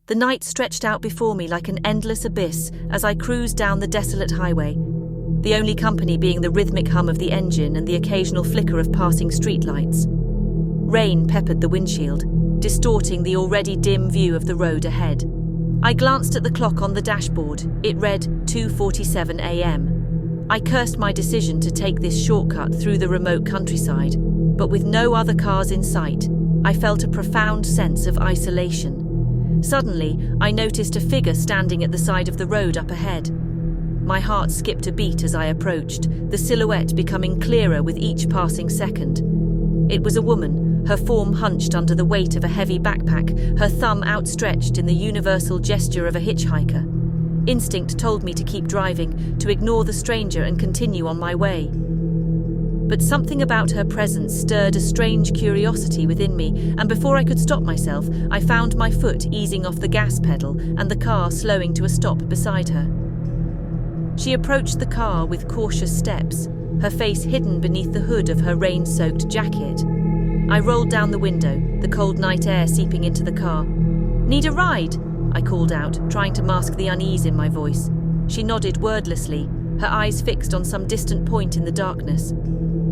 The night stretched out before me like an endless abyss as I cruised down the desolate highway, the only company being the rhythmic hum of the engine and the occasional flicker of passing streetlights. Rain peppered the windshield, distorting the already dim view of the road ahead. I glanced at the clock on the dashboard. It read 2:47 a.m. I cursed my decision to take this shortcut through the remote countryside, but with no other cars in sight, I felt a profound sense of isolation. Suddenly, I noticed a figure standing at the side of the road up ahead. My heart skipped a beat as I approached, the silhouette becoming clearer with each passing second. It was a woman, her form hunched under the weight of a heavy backpack, her thumb outstretched in the universal gesture of a hitchhiker. Instinct told me to keep driving, to ignore the stranger and continue on my way. But something about her presence stirred a strange curiosity within me, and before I could stop myself, I found my foot easing off the gas pedal and the car slowing to a stop beside her. She approached the car with cautious steps, her face hidden beneath the hood of her rain-soaked jacket. I rolled down the window, the cold night air seeping into the car. "Need a ride?" I called out, trying to mask the unease in my voice. She nodded wordlessly, her eyes fixed on some distant point in the darkness.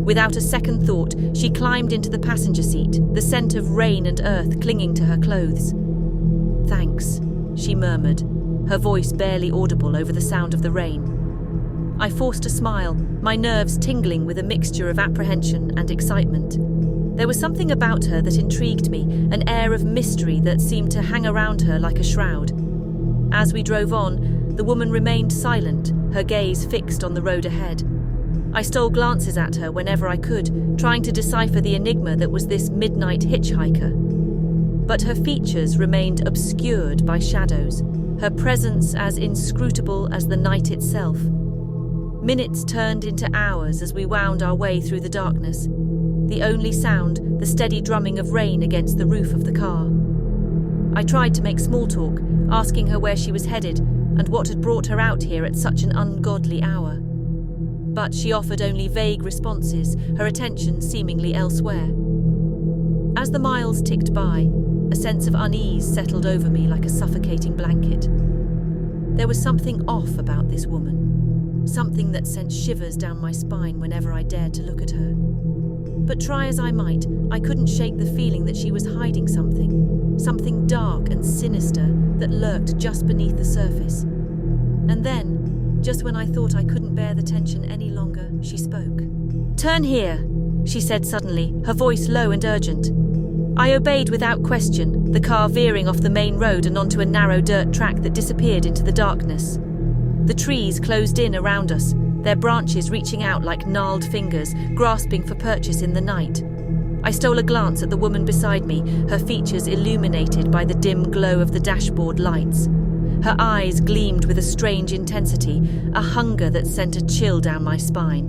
Without a second thought, she climbed into the passenger seat, the scent of rain and earth clinging to her clothes. "Thanks," she murmured, her voice barely audible over the sound of the rain. I forced a smile, my nerves tingling with a mixture of apprehension and excitement. There was something about her that intrigued me, an air of mystery that seemed to hang around her like a shroud. As we drove on, the woman remained silent, her gaze fixed on the road ahead. I stole glances at her whenever I could, trying to decipher the enigma that was this midnight hitchhiker. But her features remained obscured by shadows, her presence as inscrutable as the night itself. Minutes turned into hours as we wound our way through the darkness. The only sound, the steady drumming of rain against the roof of the car. I tried to make small talk, asking her where she was headed and what had brought her out here at such an ungodly hour. But she offered only vague responses, her attention seemingly elsewhere. As the miles ticked by, a sense of unease settled over me like a suffocating blanket. There was something off about this woman, something that sent shivers down my spine whenever I dared to look at her. But try as I might, I couldn't shake the feeling that she was hiding something dark and sinister that lurked just beneath the surface. And then, just when I thought I couldn't bear the tension any longer, she spoke. "Turn here," she said suddenly, her voice low and urgent. I obeyed without question, the car veering off the main road and onto a narrow dirt track that disappeared into the darkness. The trees closed in around us, their branches reaching out like gnarled fingers, grasping for purchase in the night. I stole a glance at the woman beside me, her features illuminated by the dim glow of the dashboard lights. Her eyes gleamed with a strange intensity, a hunger that sent a chill down my spine.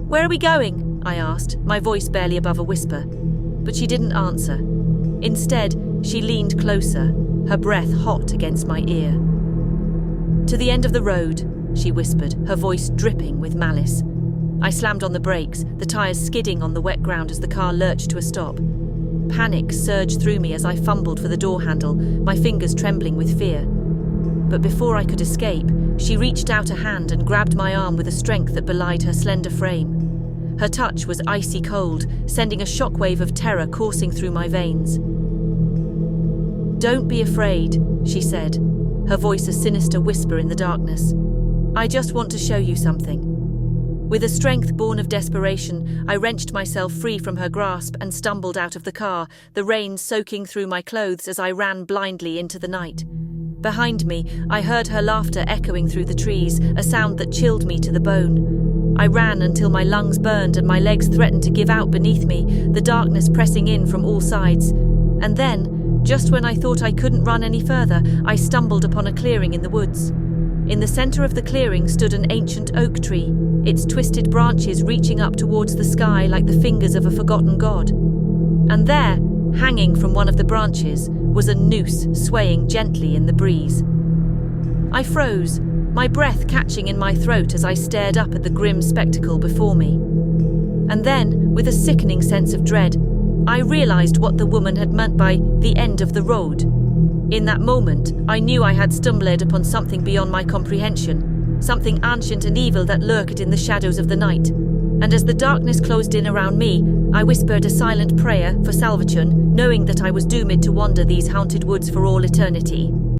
"Where are we going?" I asked, my voice barely above a whisper. But she didn't answer. Instead, she leaned closer, her breath hot against my ear. "To the end of the road," she whispered, her voice dripping with malice. I slammed on the brakes, the tires skidding on the wet ground as the car lurched to a stop. Panic surged through me as I fumbled for the door handle, my fingers trembling with fear. But before I could escape, she reached out a hand and grabbed my arm with a strength that belied her slender frame. Her touch was icy cold, sending a shockwave of terror coursing through my veins. "Don't be afraid," she said, her voice a sinister whisper in the darkness. "I just want to show you something." With a strength born of desperation, I wrenched myself free from her grasp and stumbled out of the car, the rain soaking through my clothes as I ran blindly into the night. Behind me, I heard her laughter echoing through the trees, a sound that chilled me to the bone. I ran until my lungs burned and my legs threatened to give out beneath me, the darkness pressing in from all sides. And then, just when I thought I couldn't run any further, I stumbled upon a clearing in the woods. In the center of the clearing stood an ancient oak tree, its twisted branches reaching up towards the sky like the fingers of a forgotten god. And there, hanging from one of the branches, was a noose swaying gently in the breeze. I froze, my breath catching in my throat as I stared up at the grim spectacle before me. And then, with a sickening sense of dread, I realized what the woman had meant by the end of the road. In that moment, I knew I had stumbled upon something beyond my comprehension, something ancient and evil that lurked in the shadows of the night. And as the darkness closed in around me, I whispered a silent prayer for salvation, knowing that I was doomed to wander these haunted woods for all eternity.